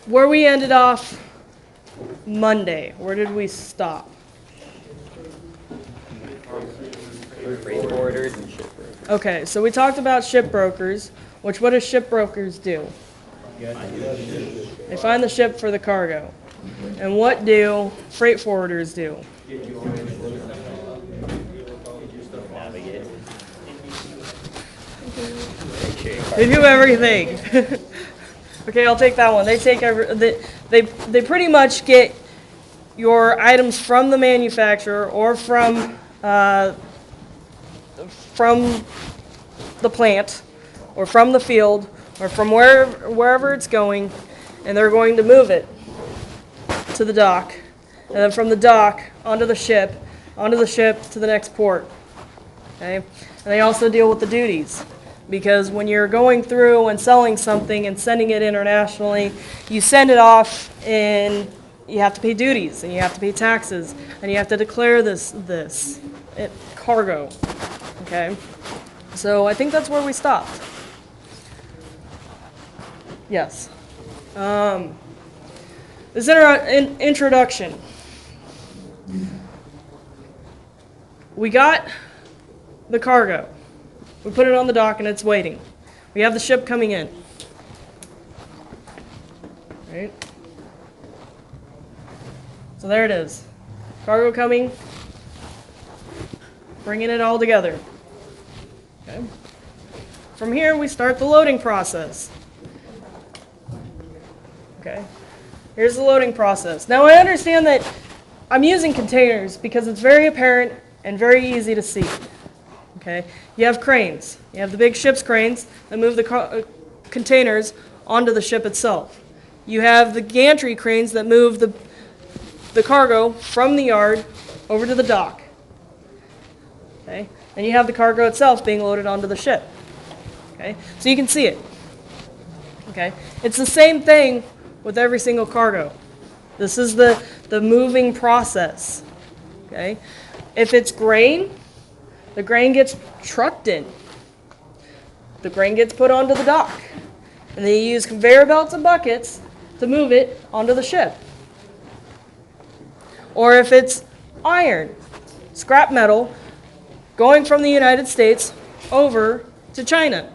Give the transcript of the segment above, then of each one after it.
where we ended off Monday, where did we stop? Freight forwarders and shipbrokers. Okay, so we talked about shipbrokers, which what do shipbrokers do? They find the ship for the cargo. And what do freight forwarders do? Navigate. They do everything. Okay, I'll take that one. They take they pretty much get your items from the manufacturer or from the plant or from the field or from wherever it's going, and they're going to move it to the dock, and then from the dock onto the ship to the next port. Okay, and they also deal with the duties. Because when you're going through and selling something and sending it internationally, you send it off and you have to pay duties and you have to pay taxes and you have to declare this cargo. Okay, so I think that's where we stopped. Yes. This introduction. We got the cargo. We put it on the dock and it's waiting. We have the ship coming in. Right? So there it is. Cargo coming. Bringing it all together. Okay. From here we start the loading process. Okay. Here's the loading process. Now I understand that I'm using containers because it's very apparent and very easy to see. Okay, you have cranes. You have the big ship's cranes that move the containers onto the ship itself. You have the gantry cranes that move the cargo from the yard over to the dock. Okay, and you have the cargo itself being loaded onto the ship. Okay, so you can see it. Okay, it's the same thing with every single cargo. This is the moving process. Okay, if it's grain, the grain gets trucked in. The grain gets put onto the dock. And they use conveyor belts and buckets to move it onto the ship. Or if it's iron, scrap metal, going from the United States over to China.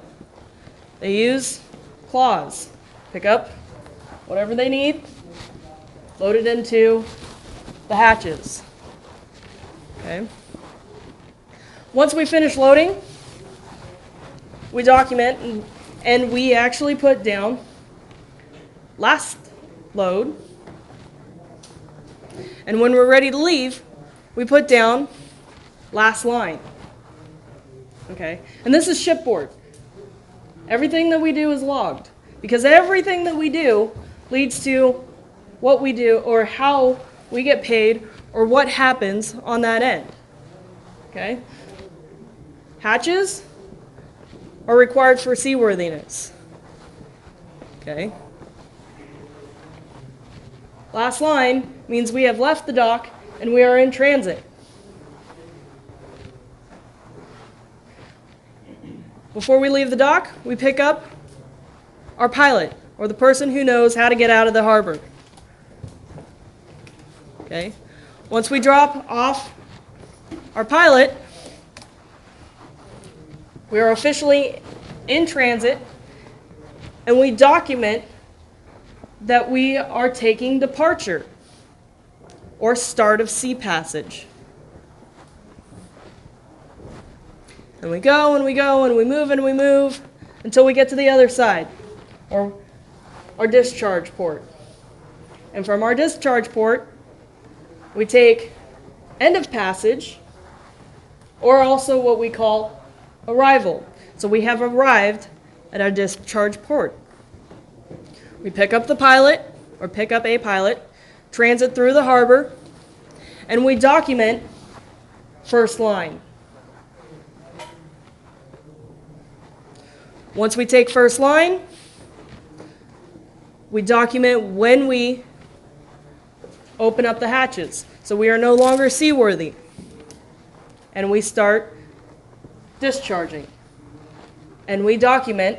They use claws. Pick up whatever they need, load it into the hatches. Okay. Once we finish loading, we document and we actually put down last load. And when we're ready to leave, we put down last line. Okay? And this is shipboard. Everything that we do is logged because everything that we do leads to what we do or how we get paid or what happens on that end. Okay? Hatches are required for seaworthiness. Okay. Last line means we have left the dock and we are in transit. Before we leave the dock, we pick up our pilot or the person who knows how to get out of the harbor. Okay. Once we drop off our pilot, we are officially in transit, and we document that we are taking departure or start of sea passage. And we go and we go and we move until we get to the other side, or our discharge port. And from our discharge port, we take end of passage, or also what we call arrival. So we have arrived at our discharge port. We pick up the pilot, or pick up a pilot, transit through the harbor, and we document first line. Once we take first line, we document when we open up the hatches. So we are no longer seaworthy. And we start discharging. And we document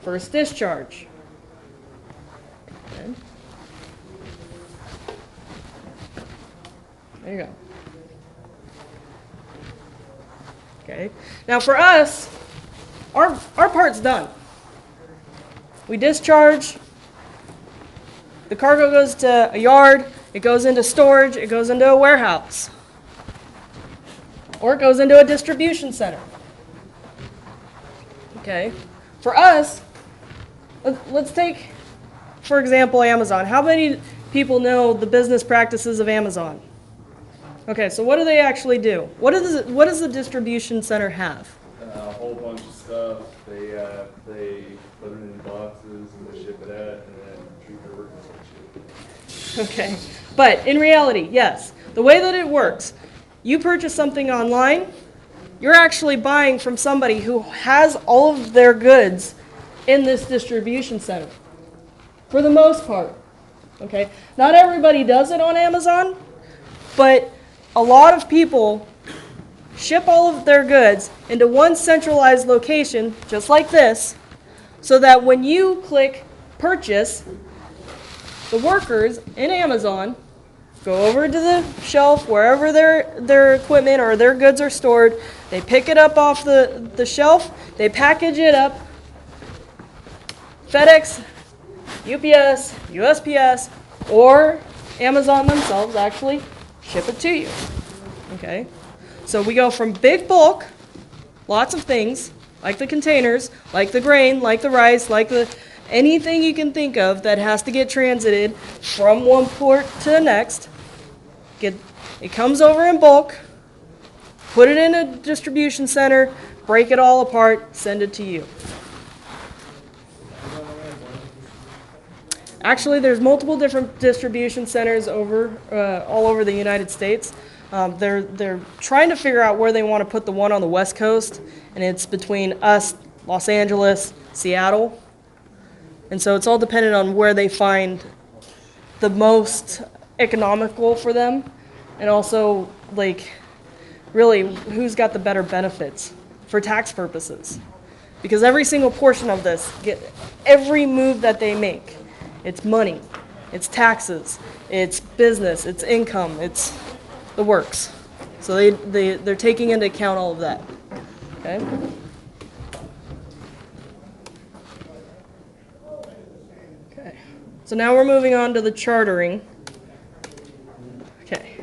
first discharge. Okay. There you go. Okay. Now for us, our part's done. We discharge. The cargo goes to a yard. It goes into storage. It goes into a warehouse. Or it goes into a distribution center. Okay. For us, let's take, for example, Amazon. How many people know the business practices of Amazon? Okay, so what do they actually do? What does the distribution center have? A whole bunch of stuff. They put it in boxes and they ship it out and then treat their workers like shit. Okay, but in reality, yes. The way that it works, you purchase something online, you're actually buying from somebody who has all of their goods in this distribution center, for the most part. Okay, not everybody does it on Amazon, but a lot of people ship all of their goods into one centralized location, just like this, so that when you click purchase, the workers in Amazon go over to the shelf wherever their equipment or their goods are stored, they pick it up off the shelf, they package it up, FedEx, UPS, USPS, or Amazon themselves actually ship it to you. Okay? So we go from big bulk, lots of things, like the containers, like the grain, like the rice, like anything you can think of that has to get transited from one port to the next. It comes over in bulk, put it in a distribution center, break it all apart, send it to you. Actually, there's multiple different distribution centers all over the United States. They're trying to figure out where they want to put the one on the West Coast, and it's between us, Los Angeles, Seattle. And so it's all dependent on where they find the most economical for them, and also, like, really, who's got the better benefits for tax purposes. Because every single portion of this, every move that they make, it's money, it's taxes, it's business, it's income, it's the works. So they're taking into account all of that. Okay? Okay. So now we're moving on to the chartering. Okay.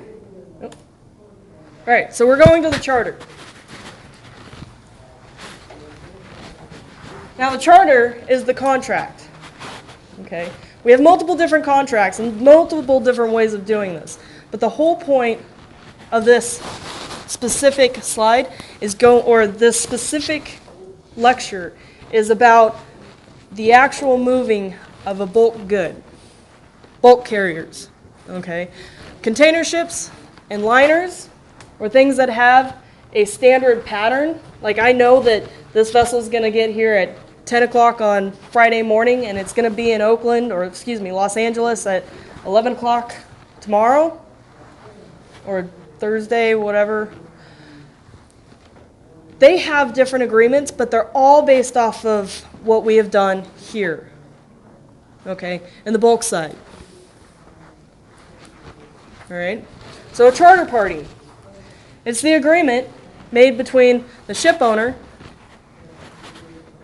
Oh. All right, so we're going to the charter. Now the charter is the contract. Okay? We have multiple different contracts and multiple different ways of doing this. But the whole point of this specific slide this specific lecture is about the actual moving of a bulk good. Bulk carriers. Okay? Container ships and liners, or things that have a standard pattern. Like, I know that this vessel is going to get here at 10 o'clock on Friday morning, and it's going to be in Los Angeles at 11 o'clock tomorrow, or Thursday, whatever. They have different agreements, but they're all based off of what we have done here, okay, in the bulk side. All right? So a charter party. It's the agreement made between the ship owner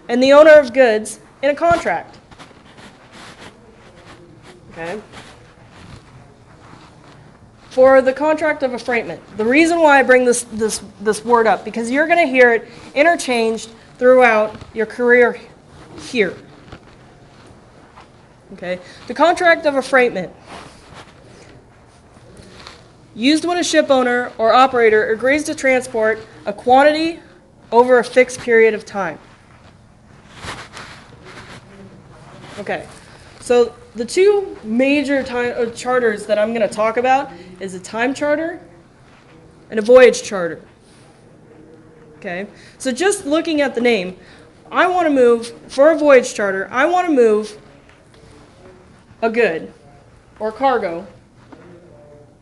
and the owner of goods in a contract. Okay? For the contract of affreightment, the reason why I bring this word up, because you're going to hear it interchanged throughout your career here. Okay? The contract of affreightment, used when a ship owner or operator agrees to transport a quantity over a fixed period of time. Okay, so the two major charters that I'm going to talk about is a time charter and a voyage charter. Okay, so just looking at the name, I want to move, for a voyage charter, I want to move a good or cargo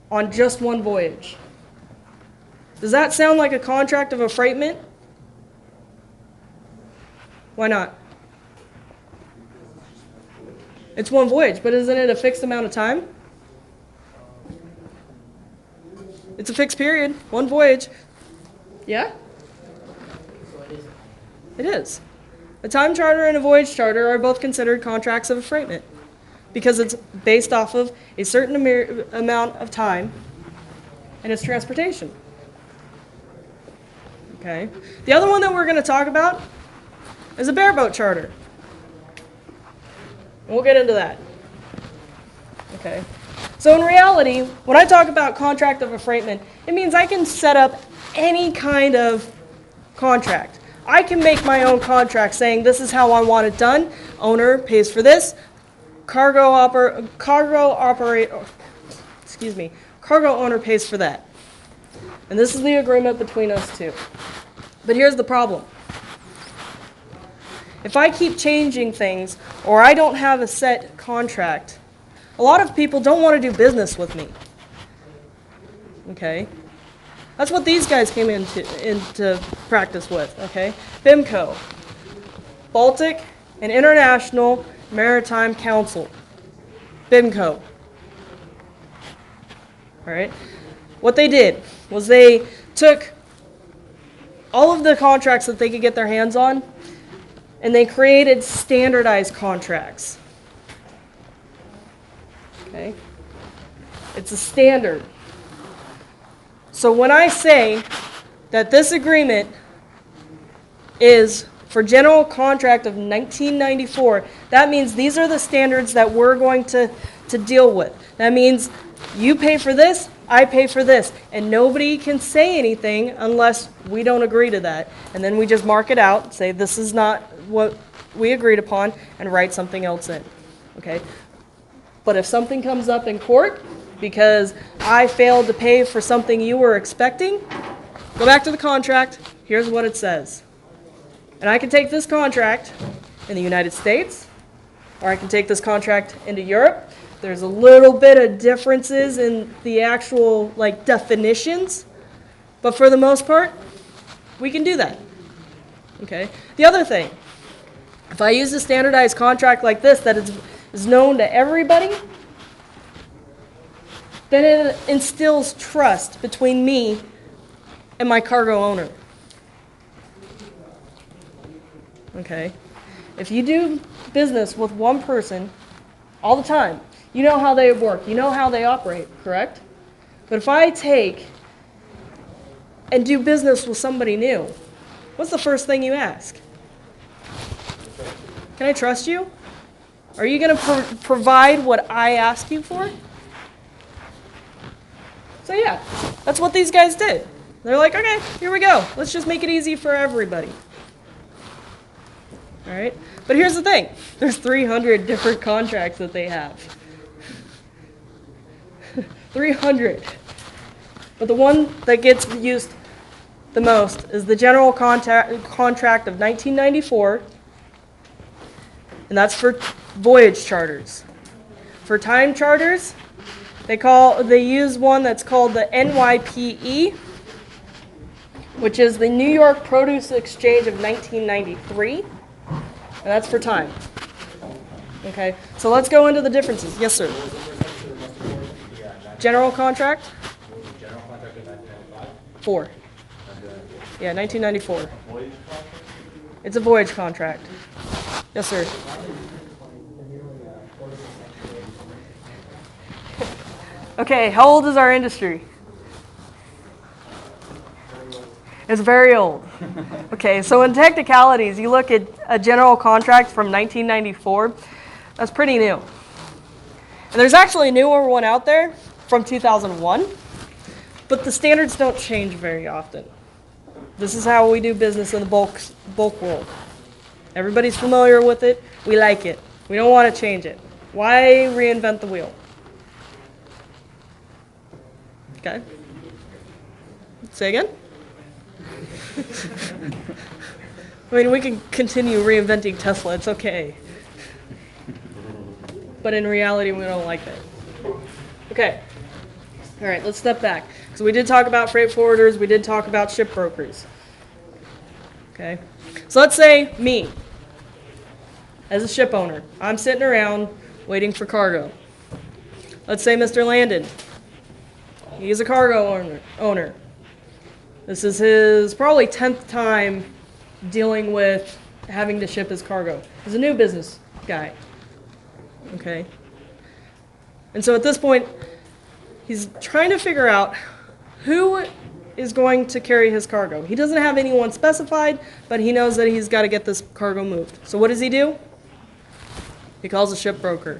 on just one voyage. Does that sound like a contract of affreightment? Why not? It's one voyage, but isn't it a fixed amount of time? It's a fixed period, one voyage. Yeah? It is. A time charter and a voyage charter are both considered contracts of affreightment because it's based off of a certain amount of time and its transportation. Okay. The other one that we're going to talk about is a bareboat charter. We'll get into that. Okay. So in reality, when I talk about contract of affreightment, it means I can set up any kind of contract. I can make my own contract saying this is how I want it done. Owner pays for this. Cargo owner pays for that. And this is the agreement between us two. But here's the problem. If I keep changing things or I don't have a set contract, a lot of people don't want to do business with me. Okay? That's what these guys came into practice with, okay? BIMCO, Baltic and International Maritime Council, BIMCO. All right? What they did was they took all of the contracts that they could get their hands on and they created standardized contracts. Okay? It's a standard. So when I say that this agreement is for general contract of 1994, that means these are the standards that we're going to deal with. That means you pay for this, I pay for this, and nobody can say anything unless we don't agree to that. And then we just mark it out, say this is not what we agreed upon, and write something else in. Okay? But if something comes up in court because I failed to pay for something you were expecting, go back to the contract, here's what it says. And I can take this contract in the United States, or I can take this contract into Europe. There's a little bit of differences in the actual definitions, but for the most part, we can do that. Okay? The other thing, if I use a standardized contract like this that is known to everybody, then it instills trust between me and my cargo owner. Okay? If you do business with one person all the time, you know how they work, you know how they operate, correct? But if I take and do business with somebody new, what's the first thing you ask? Can I trust you? Are you going to provide what I ask you for? So yeah, that's what these guys did. They're like, okay, here we go. Let's just make it easy for everybody. All right? But here's the thing. There's 300 different contracts that they have. 300. But the one that gets used the most is the General Contract of 1994, and that's for voyage charters. For time charters, they use one that's called the NYPE, which is the New York Produce Exchange of 1993, and that's for time. Okay, so let's go into the differences. Yes, sir. General contract? General contract in 1995? 4. Yeah, 1994. It's a voyage contract. Yes, sir. Okay, how old is our industry? It's very old. Okay, so in technicalities, you look at a general contract from 1994, that's pretty new. And there's actually a newer one out there from 2001, but the standards don't change very often. This is how we do business in the bulk world. Everybody's familiar with it. We like it. We don't want to change it. Why reinvent the wheel? Okay. Say again? I mean, we can continue reinventing Tesla. It's okay. But in reality, we don't like that. Okay. All right, let's step back. So we did talk about freight forwarders. We did talk about shipbrokers. Okay. So let's say me, as a ship owner, I'm sitting around waiting for cargo. Let's say Mr. Landon. He's a cargo owner. This is his probably 10th time dealing with having to ship his cargo. He's a new business guy. Okay. And so at this point, he's trying to figure out who is going to carry his cargo. He doesn't have anyone specified, but he knows that he's got to get this cargo moved. So what does he do? He calls a shipbroker.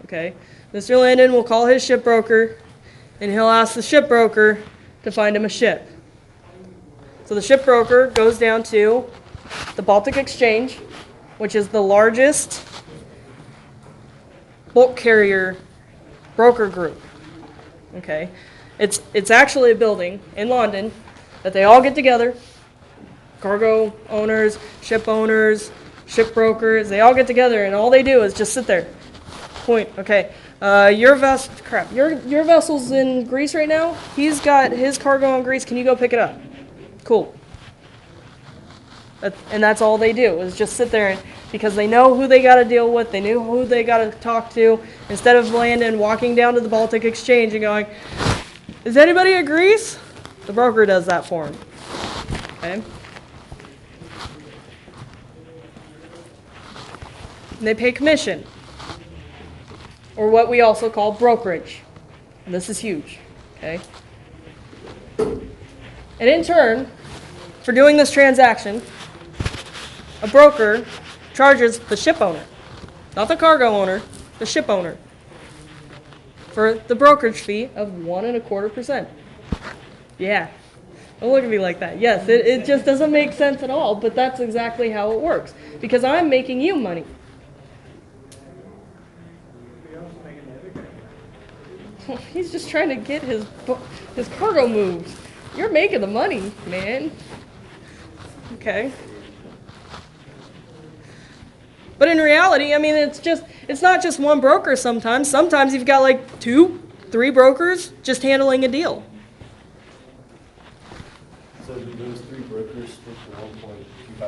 Okay. Mr. Landon will call his shipbroker, and he'll ask the shipbroker to find him a ship. So the shipbroker goes down to the Baltic Exchange, which is the largest bulk carrier broker group. Okay, it's actually a building in London that they all get together. Cargo owners, shipbrokers, they all get together, and all they do is just sit there. Point. Okay, your vessel's in Greece right now. He's got his cargo in Greece. Can you go pick it up? Cool. And that's all they do is just sit there, because they know who they got to deal with. They know who they got to talk to. Instead of Landon walking down to the Baltic Exchange and going, "Is anybody in Greece?" The broker does that for him. Okay. And they pay commission, or what we also call brokerage. And this is huge. Okay. And in turn, for doing this transaction, a broker charges the ship owner, not the cargo owner, the ship owner, for the brokerage fee of 1.25%. Yeah. Don't look at me like that. Yes, it just doesn't make sense at all, but that's exactly how it works. Because I'm making you money. He's just trying to get his cargo moved. You're making the money, man. Okay. But in reality, I mean, it's not just one broker sometimes. Sometimes you've got like 2, 3 brokers just handling a deal. So do those 3 brokers split the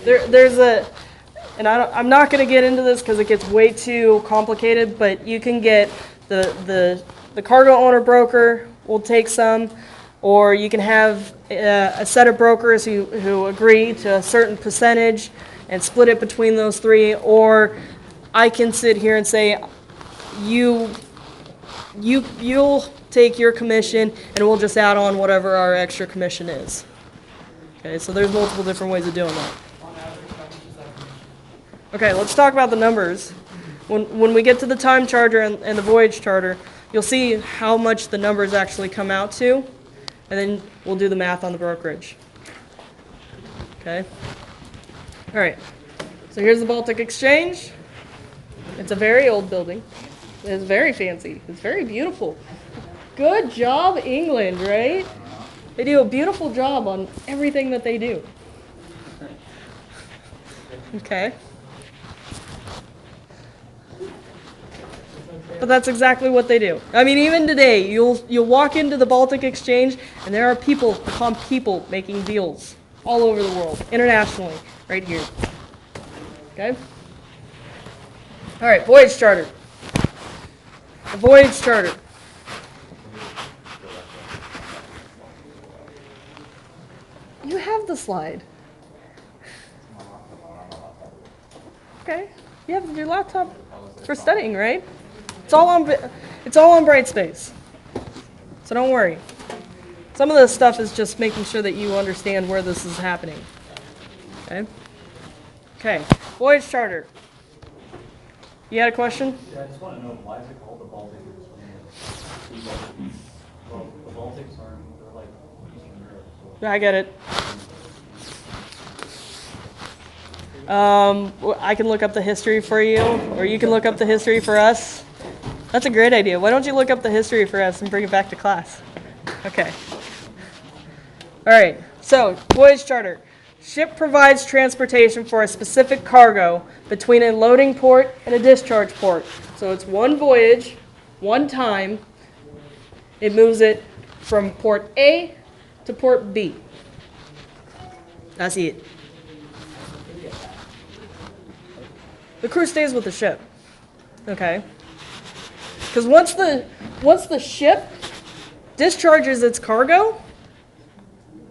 1.25%? There's and I'm not going to get into this because it gets way too complicated, but you can get the cargo owner broker will take some, or you can have a set of brokers who agree to a certain percentage and split it between those 3, or I can sit here and say, you'll take your commission and we'll just add on whatever our extra commission is. Okay, so there's multiple different ways of doing that. Okay, let's talk about the numbers. When we get to the time charter and the voyage charter, you'll see how much the numbers actually come out to, and then we'll do the math on the brokerage. Okay? All right, so here's the Baltic Exchange. It's a very old building. It's very fancy. It's very beautiful. Good job, England, right? They do a beautiful job on everything that they do. Okay. But that's exactly what they do. I mean, even today, you'll walk into the Baltic Exchange, and there are people making deals all over the world, internationally, right here. Okay? All right, voyage charter. The voyage charter. You have the slide. Okay. You have your laptop for studying, right? It's all on Brightspace. So don't worry. Some of this stuff is just making sure that you understand where this is happening. Okay? Okay. Voyage charter. You had a question? Yeah, I just want to know, why is it called the Baltic Exchange? Well, the Baltics they're like Eastern Europe. So. I get it. I can look up the history for you, or you can look up the history for us. That's a great idea. Why don't you look up the history for us and bring it back to class? Okay. All right. So, voyage charter. Ship provides transportation for a specific cargo between a loading port and a discharge port. So it's one voyage, one time. It moves it from port A to port B. That's it. The crew stays with the ship. Okay. Because once the ship discharges its cargo,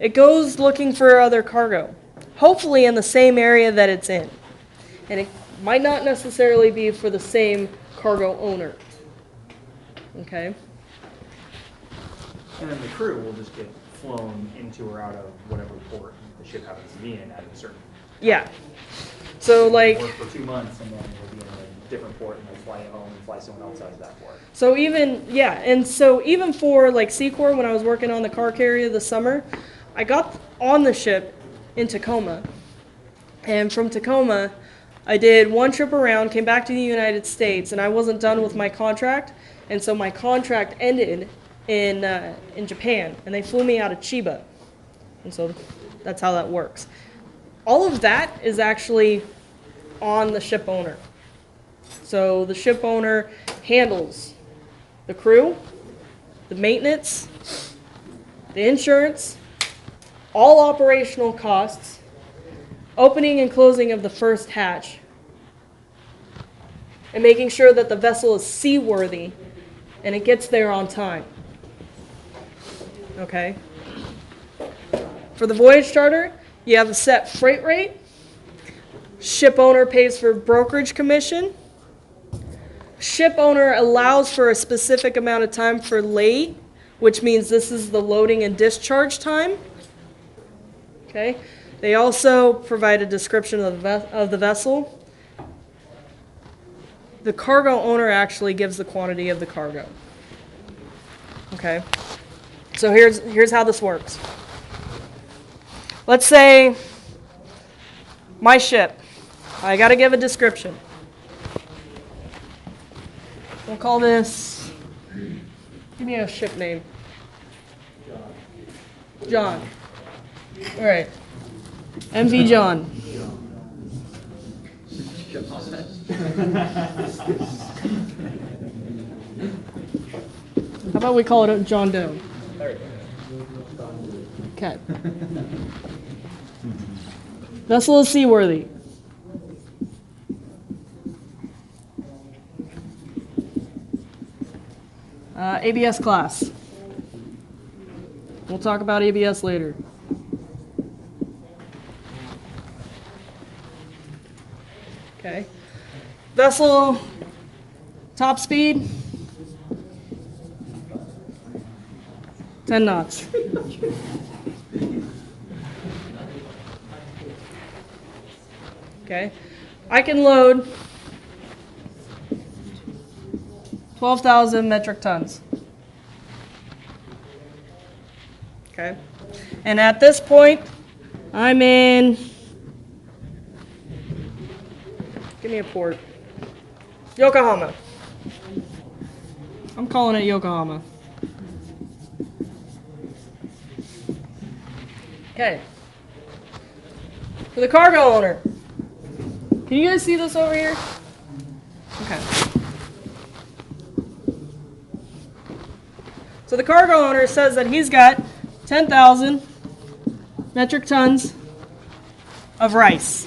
it goes looking for other cargo, hopefully in the same area that it's in. And it might not necessarily be for the same cargo owner. Okay? And then the crew will just get flown into or out of whatever port the ship happens to be in at a certain. Yeah. So like, Work for 2 months and then they'll be in a different port and they'll fly it home and fly someone else out of that port. so even, yeah, and so even for like Secor, when I was working on the car carrier this summer, I got on the ship in Tacoma. And from Tacoma, I did one trip around, came back to the United States, and I wasn't done with my contract. And so my contract ended in Japan, and they flew me out of Chiba. And so that's how that works. All of that is actually on the ship owner. So the ship owner handles the crew, the maintenance, the insurance, all operational costs, opening and closing of the first hatch, and making sure that the vessel is seaworthy and it gets there on time. Okay? For the voyage charter, you have a set freight rate. Ship owner pays for brokerage commission. Ship owner allows for a specific amount of time for lay, which means this is the loading and discharge time. Okay? They also provide a description of the vessel. The cargo owner actually gives the quantity of the cargo. Okay? So here's how this works. Let's say my ship. I got to give a description. We'll call this, give me a ship name. John. All right. MV John. How about we call it John Doe? Okay. Vessel is seaworthy. ABS class. We'll talk about ABS later. Okay. Vessel top speed 10 knots. Okay. I can load 12,000 metric tons. Okay. And at this point, I'm in, give me a port, Yokohama. I'm calling it Yokohama. Okay. For the cargo owner. Can you guys see this over here? Okay. So the cargo owner says that he's got 10,000 metric tons of rice.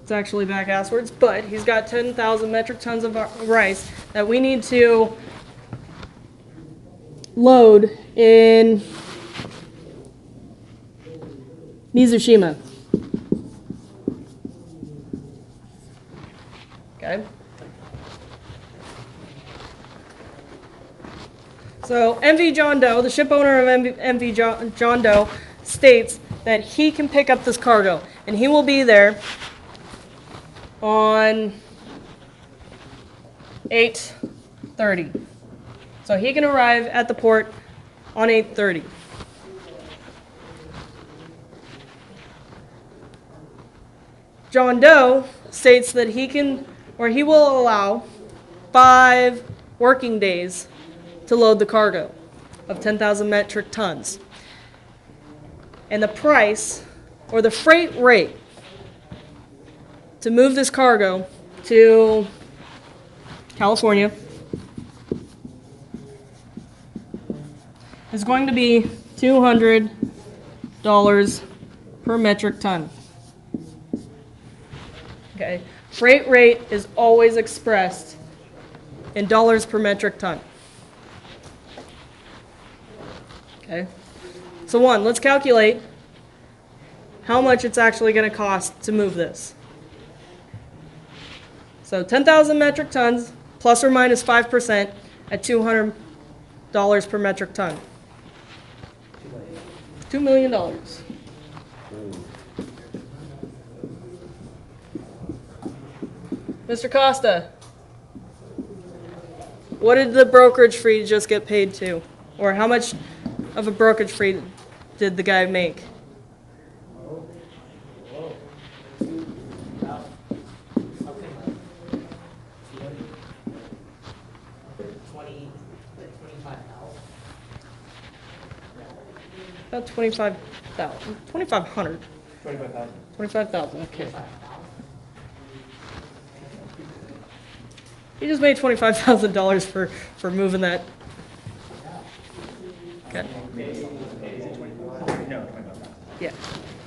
It's actually back-asswards, but he's got 10,000 metric tons of rice that we need to load in Mizushima. Okay. So MV John Doe, the ship owner of MV John Doe, states that he can pick up this cargo, and he will be there on 8:30. So he can arrive at the port on 8:30. John Doe states that he can, or he will allow 5 working days to load the cargo of 10,000 metric tons. And the price, or the freight rate, to move this cargo to California is going to be $200 per metric ton. Okay. Freight rate is always expressed in dollars per metric ton. Okay? So one, let's calculate how much it's actually going to cost to move this. So 10,000 metric tons plus or minus 5% at $200 per metric ton. $2 million. Mr. Costa, what did the brokerage fee just get paid to? Or how much of a brokerage fee did the guy make? About 25,000, 2,500. 25,000. 25,000, okay. He just made $25,000 for moving that. Okay. Yeah,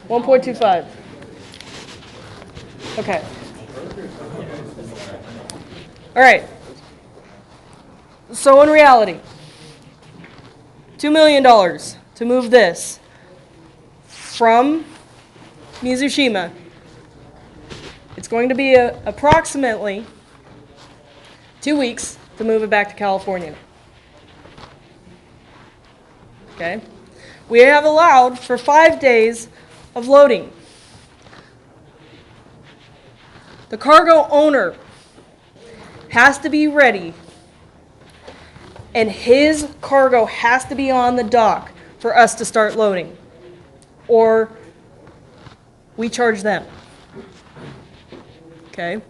1.25. Okay. All right. So in reality, $2 million to move this from Mizushima. It's going to be approximately 2 weeks to move it back to California. Okay? We have allowed for 5 days of loading. The cargo owner has to be ready, and his cargo has to be on the dock for us to start loading, or we charge them. Okay?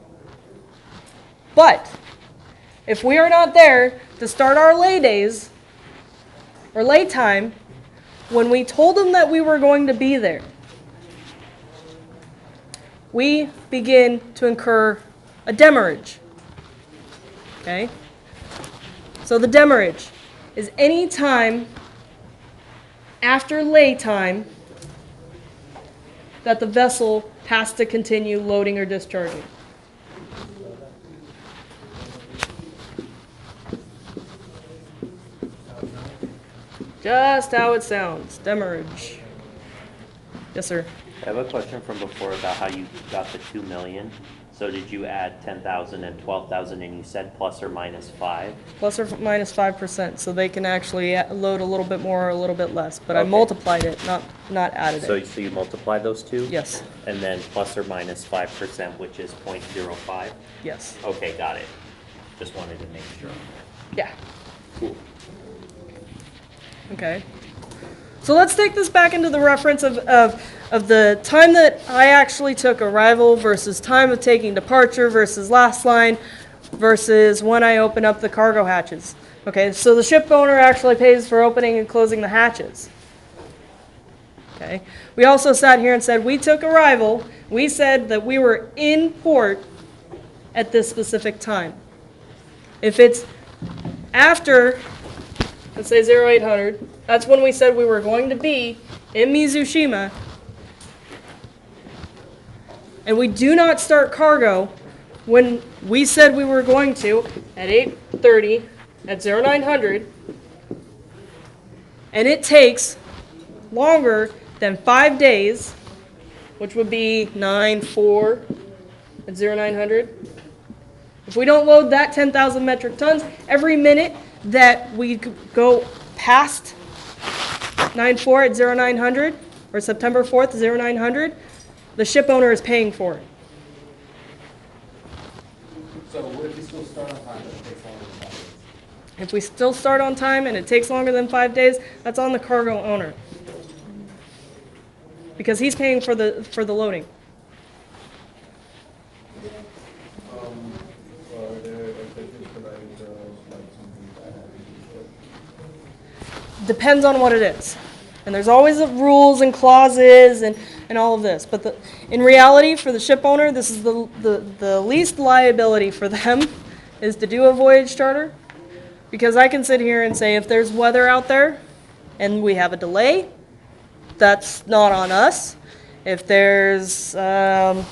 But if we are not there to start our lay days or lay time when we told them that we were going to be there, we begin to incur a demurrage. Okay? So the demurrage is any time after lay time that the vessel has to continue loading or discharging. Just how it sounds, demurrage. Yes, sir. I have a question from before about how you got the 2 million. So did you add 10,000 and 12,000 and you said plus or minus 5? Plus or minus 5%, so they can actually load a little bit more or a little bit less. But I Okay. multiplied it, not added So it. you multiply those two? Yes, And then plus or minus 5%, which is 0.05? yes, Okay, got it. Just wanted to make sure. yeah. Cool. Okay. So let's take this back into the reference of the time that I actually took arrival versus time of taking departure versus last line versus when I open up the cargo hatches. Okay, so the ship owner actually pays for opening and closing the hatches. Okay. We also sat here and said we took arrival. We said that we were in port at this specific time. If it's after, let's say 0800, that's when we said we were going to be in Mizushima. And we do not start cargo when we said we were going to at 8:30 at 0900. And it takes longer than 5 days, which would be 9/4 at 0900. If we don't load that 10,000 metric tons, every minute that we go past 9/4 at 0900 or September 4th 0900, the ship owner is paying for it. So what if we still start on time, but it takes longer than 5 days? If we still start on time and it takes longer than 5 days, that's on the cargo owner. Because he's paying for the loading. Are there exceptions provided for like something that happens? Depends on what it is. And there's always rules and clauses and all of this. But in reality, for the ship owner, this is the least liability for them is to do a voyage charter. Because I can sit here and say if there's weather out there and we have a delay, that's not on us. If there's the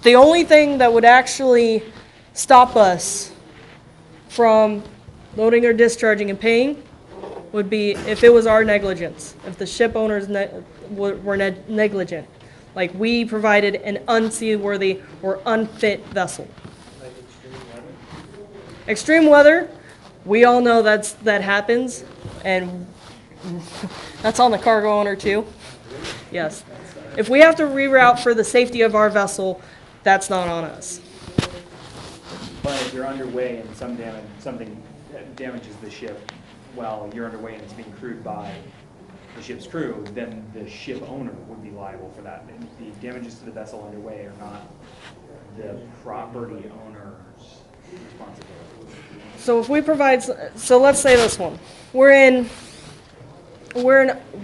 only thing that would actually stop us from loading or discharging and paying would be if it was our negligence, if the ship owners were negligent, like we provided an unseaworthy or unfit vessel. Like extreme weather. Extreme weather, we all know that happens, and that's on the cargo owner too. Yes. If we have to reroute for the safety of our vessel, that's not on us. But if you're underway and something damages the ship while you're underway and it's being crewed by the ship's crew, then the ship owner would be liable for that. And the damages to the vessel underway are not the property owner's responsibility. So if we provide, so let's say this one, we're in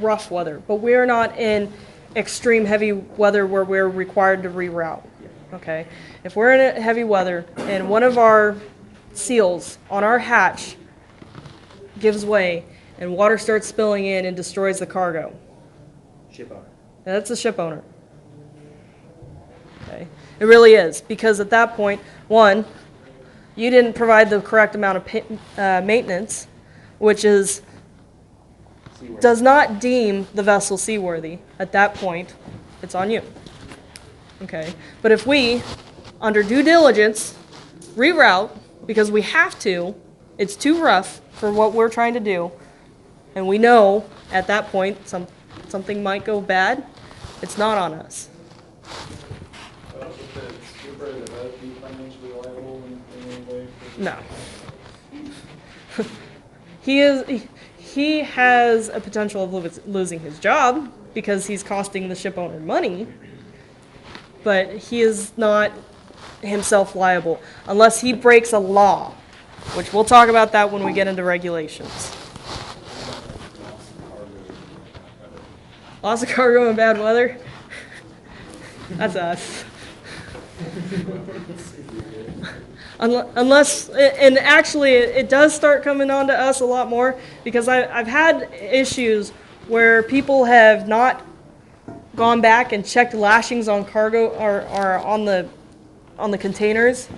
rough weather, but we're not in extreme heavy weather where we're required to reroute. Okay, if we're in a heavy weather and one of our seals on our hatch gives way and water starts spilling in and destroys the cargo, Ship owner. that's the ship owner. Okay, it really is, because at that point, one, you didn't provide the correct amount of maintenance, which is Seaworthy. does not deem the vessel seaworthy. At that point, it's on you. Okay, but if we, under due diligence, reroute because we have to, it's too rough for what we're trying to do, and we know at that point something might go bad, it's not on us. If the skipper that would be financially liable in any way for No. He has a potential of losing his job because he's costing the ship owner money, but he is not himself liable unless he breaks a law, which we'll talk about that when we get into regulations. Loss of cargo in bad weather? That's us. Unless, and actually it does start coming on to us a lot more, because I've had issues where people have not gone back and checked lashings on cargo or on the containers,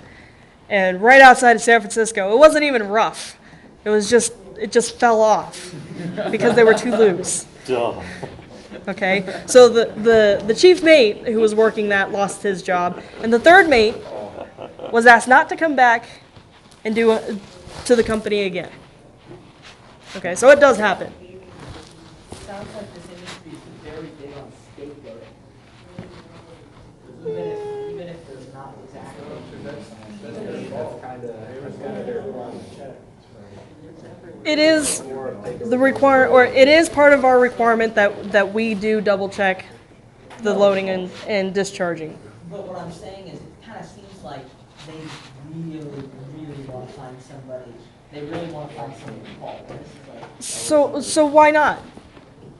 and right outside of San Francisco, it wasn't even rough. It just fell off because they were too loose. Duh. Okay, so the chief mate who was working that lost his job, and the third mate was asked not to come back and do to the company again. Okay, so it does happen. Sounds like this industry is very big on scapegoating. Even if there's not exactly. That's kind of their problem. It is it is part of our requirement that we do double check the loading and discharging. But what I'm saying is, it kind of seems like they really, really want to find somebody. They really want to find somebody to fault. So why not?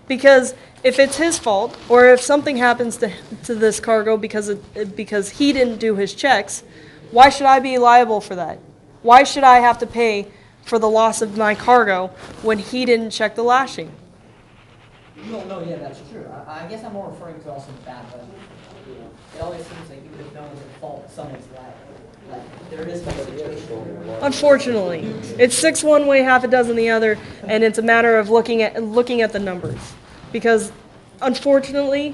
Because if it's his fault, or if something happens to this cargo because he didn't do his checks, why should I be liable for that? Why should I have to pay for the loss of my cargo when he didn't check the lashing? No, yeah, that's true. I guess I'm more referring to also bad weather. You know, it always seems like even if no one's at fault, someone's liable. Like, there is no situation. Unfortunately, it's 6 one way, half a dozen the other, and it's a matter of looking at the numbers. Because unfortunately,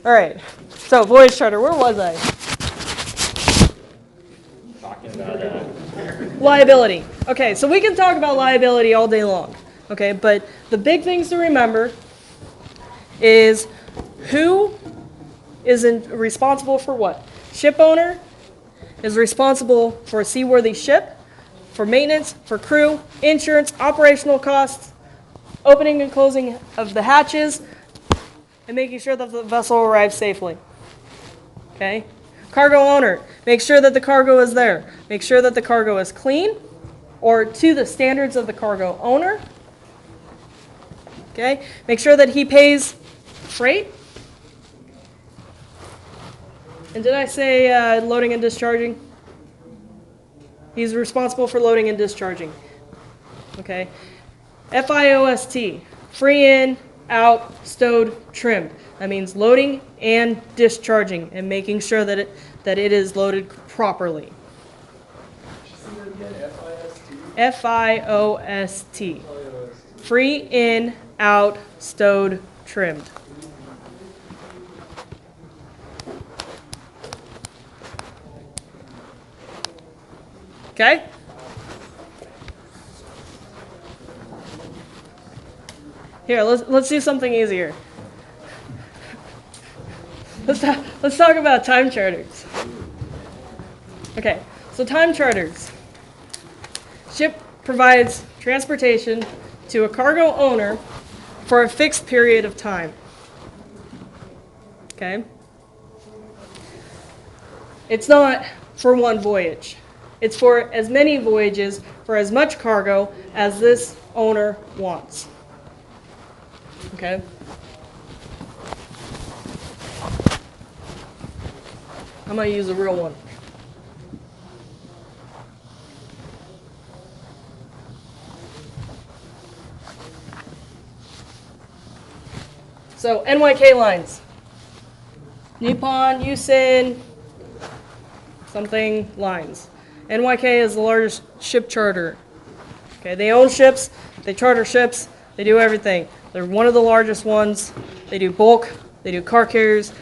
all right. So Voyage charter, where was I? Talking about Liability. Okay, so we can talk about liability all day long. Okay, but the big things to remember is who is responsible for what. Ship owner is responsible for a seaworthy ship, for maintenance, for crew, insurance, operational costs, opening and closing of the hatches, and making sure that the vessel arrives safely. Okay? Cargo owner, make sure that the cargo is there. Make sure that the cargo is clean or to the standards of the cargo owner. Okay? Make sure that he pays freight. And did I say loading and discharging? He's responsible for loading and discharging. Okay? FIOST, free in, out, stowed, trimmed. That means loading and discharging and making sure that it is loaded properly. FIOST. Free, in, out, stowed, trimmed. Okay? Here, let's do something easier. Let's talk about time charters. Okay, so time charters. Ship provides transportation to a cargo owner for a fixed period of time. Okay? It's not for one voyage. It's for as many voyages for as much cargo as this owner wants. Okay? I'm going to use a real one. So NYK lines. Nippon, Yusen, something lines. NYK is the largest ship charter. Okay, they own ships, they charter ships, they do everything. They're one of the largest ones. They do bulk, they do car carriers,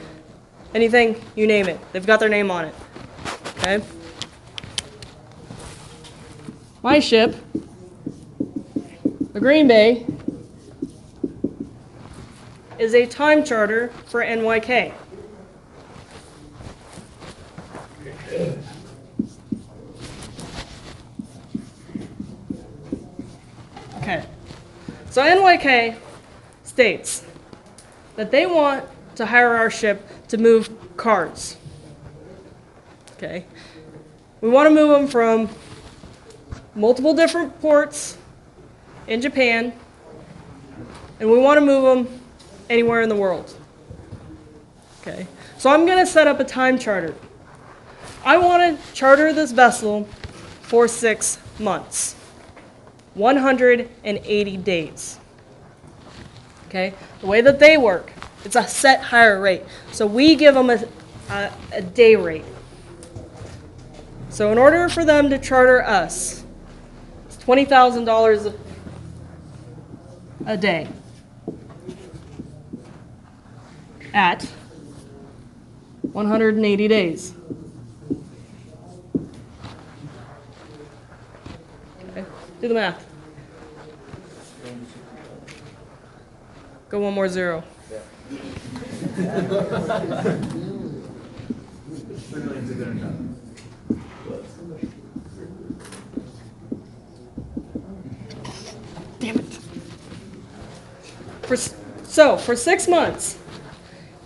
anything, you name it. They've got their name on it. Okay? My ship, the Green Bay, is a time charter for NYK. Okay. So NYK states that they want to hire our ship to move cars. Okay. We want to move them from multiple different ports in Japan, and we want to move them anywhere in the world. Okay. So I'm going to set up a time charter. I want to charter this vessel for 6 months. 180 days. Okay? The way that they work, it's a set hire rate. So we give them a day rate. So in order for them to charter us, it's $20,000 a day at 180 days. Okay, do the math. Go one more zero. Damn it. For 6 months,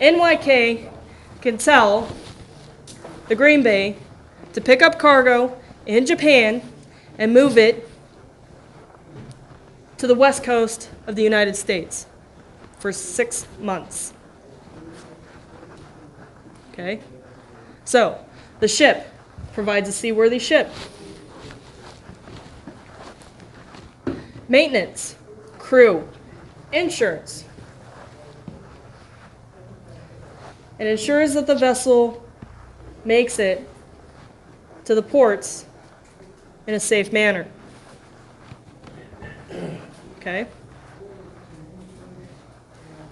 NYK can tell the Green Bay to pick up cargo in Japan and move it to the west coast of the United States for 6 months. Okay? So, the ship provides a seaworthy ship. Maintenance, crew, insurance. It ensures that the vessel makes it to the ports in a safe manner. Okay?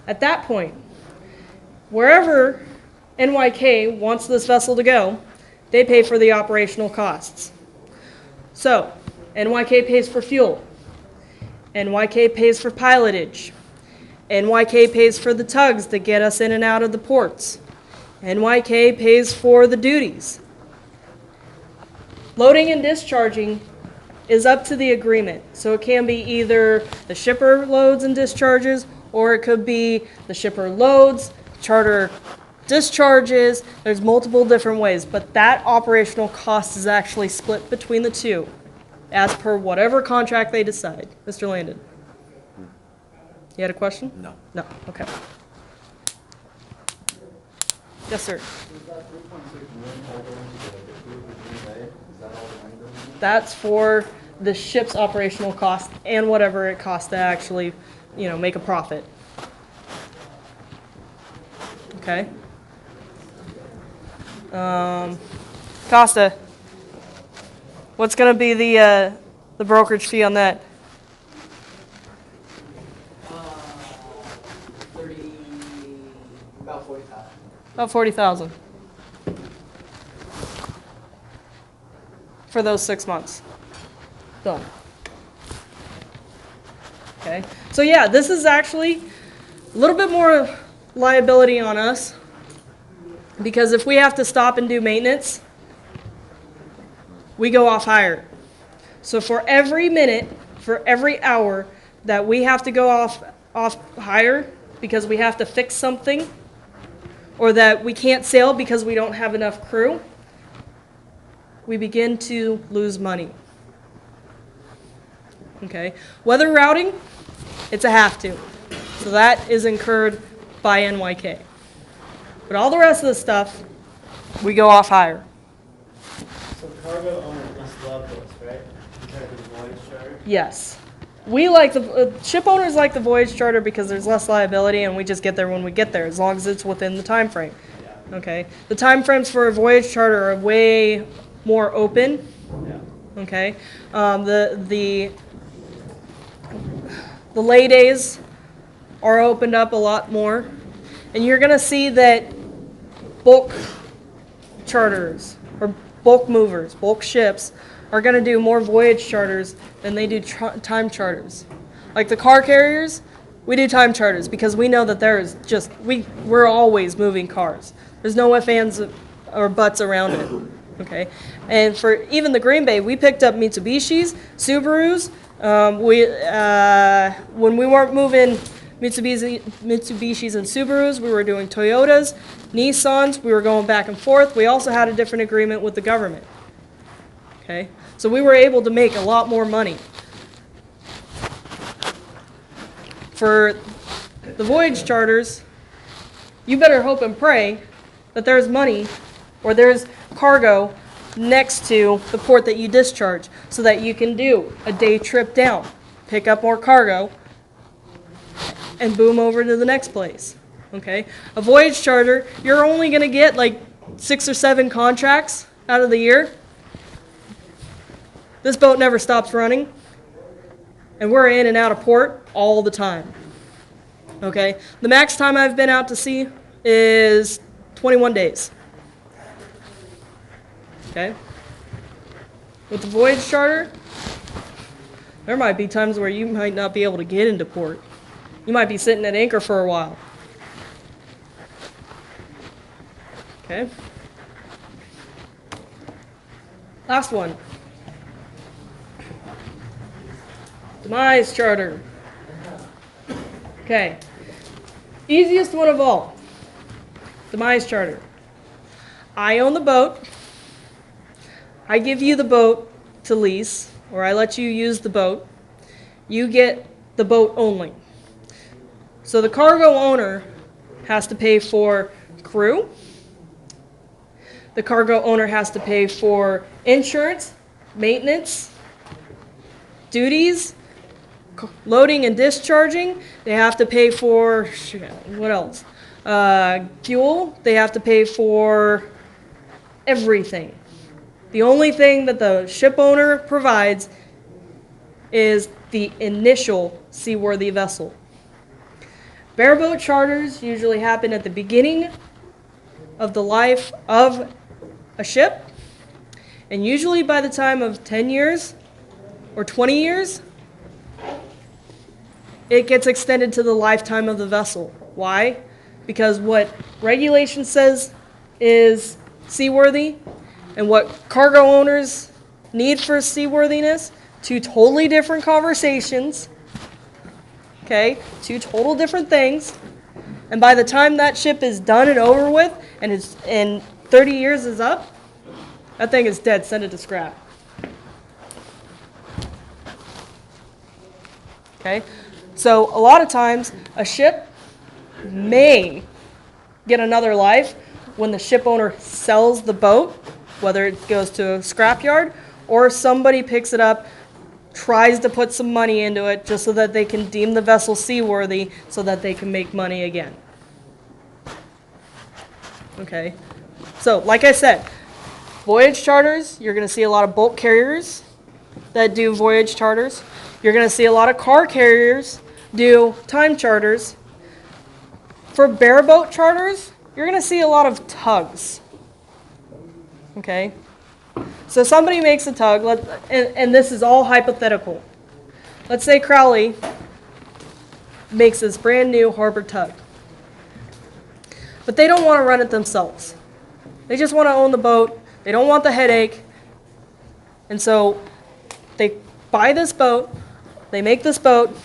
At that point, wherever NYK wants this vessel to go, they pay for the operational costs. So, NYK pays for fuel. NYK pays for pilotage. NYK pays for the tugs that get us in and out of the ports. NYK pays for the duties. Loading and discharging is up to the agreement. So it can be either the shipper loads and discharges, or it could be the shipper loads, charter discharges. There's multiple different ways, but that operational cost is actually split between the two as per whatever contract they decide. Mr. Landon. You had a question? No. No, okay. Yes, sir. That's for the ship's operational cost and whatever it costs to actually, make a profit. Okay. Costa, what's going to be the brokerage fee on that? 30, about 40,000. About 40,000 for those 6 months. Done. Okay. So yeah, this is actually a little bit more liability on us, because if we have to stop and do maintenance, we go off hire. So for every minute, for every hour that we have to go off hire because we have to fix something, or that we can't sail because we don't have enough crew, we begin to lose money. Okay. Weather routing, it's a have to. So that is incurred by NYK. But all the rest of the stuff, we go off hire. So cargo owner must love this, right? Compared to the voyage charter? Yes. We like the ship owners like the voyage charter because there's less liability and we just get there when we get there, as long as it's within the time frame. Yeah. Okay. The time frames for a voyage charter are way more open. Yeah. Okay. The lay days are opened up a lot more, and you're gonna see that bulk charters or bulk movers, bulk ships are gonna do more voyage charters than they do time charters. Like the car carriers, we do time charters because we know that there is just we're always moving cars. There's no ifs, ands, or buts around it. Okay, and for even the Green Bay, we picked up Mitsubishis, Subarus. When we weren't moving Mitsubishis and Subarus, we were doing Toyotas, Nissans. We were going back and forth. We also had a different agreement with the government. Okay, so we were able to make a lot more money. For the voyage charters, you better hope and pray that there's money or there's cargo next to the port that you discharge so that you can do a day trip down, pick up more cargo, and boom over to the next place. Okay? A voyage charter, you're only going to get like 6 or 7 contracts out of the year. This boat never stops running, and we're in and out of port all the time. Okay? The max time I've been out to sea is 21 days. Okay? With the voyage charter, there might be times where you might not be able to get into port. You might be sitting at anchor for a while. Okay? Last one. Demise charter. Okay. Easiest one of all. Demise charter. I own the boat. I give you the boat to lease, or I let you use the boat. You get the boat only. So the cargo owner has to pay for crew. The cargo owner has to pay for insurance, maintenance, duties, loading and discharging. They have to pay for, what else? Fuel. They have to pay for everything. The only thing that the ship owner provides is the initial seaworthy vessel. Bareboat charters usually happen at the beginning of the life of a ship, and usually by the time of 10 years or 20 years, it gets extended to the lifetime of the vessel. Why? Because what regulation says is seaworthy and what cargo owners need for seaworthiness, 2 totally different conversations. Okay, 2 total different things. And by the time that ship is done and over with, and 30 years is up, that thing is dead. Send it to scrap. Okay, so a lot of times a ship may get another life when the ship owner sells the boat, whether it goes to a scrapyard or somebody picks it up, tries to put some money into it just so that they can deem the vessel seaworthy so that they can make money again. Okay, so like I said, voyage charters, you're going to see a lot of bulk carriers that do voyage charters. You're going to see a lot of car carriers do time charters. For bareboat charters, you're going to see a lot of tugs. Okay? So somebody makes a tug, and this is all hypothetical. Let's say Crowley makes this brand new harbor tug. But they don't want to run it themselves. They just want to own the boat. They don't want the headache. And so they buy this boat, they make this boat,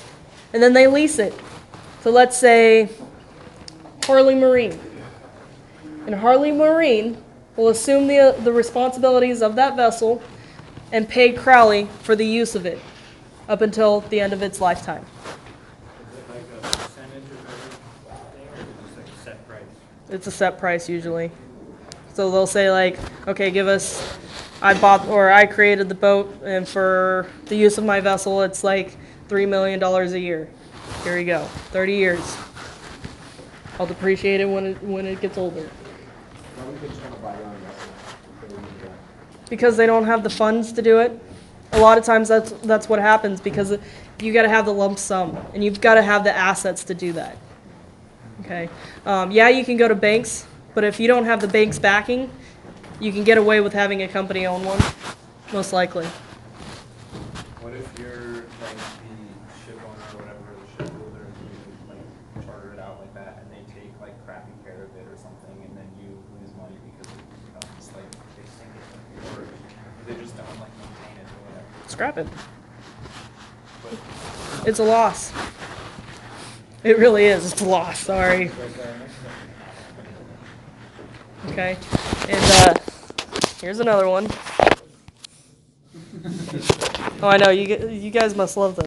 and then they lease it. So let's say Harley Marine. And Harley Marine will assume the responsibilities of that vessel and pay Crowley for the use of it up until the end of its lifetime. Is it like a percentage of everything, or is it just like a set price? It's a set price usually. So they'll say like, okay, give us, I created the boat, and for the use of my vessel, it's like $3 million a year. Here you go, 30 years. I'll depreciate it when it gets older. Why would they just want to buy their own vessel? Because they don't have the funds to do it. A lot of times that's what happens, because you got to have the lump sum and you've got to have the assets to do that. Okay. Yeah, you can go to banks, but if you don't have the bank's backing, you can get away with having a company own one, most likely. What if you're like the ship owner or whatever, the shipbuilder, and you like charter it out like that, and they take like crappy care of it or something, and then you lose money because it's like they sink it, or they just don't like maintain it or whatever. Scrap it. It's a loss. It really is. It's a loss. Sorry. Okay. And here's another one. Oh, I know. You guys must love this.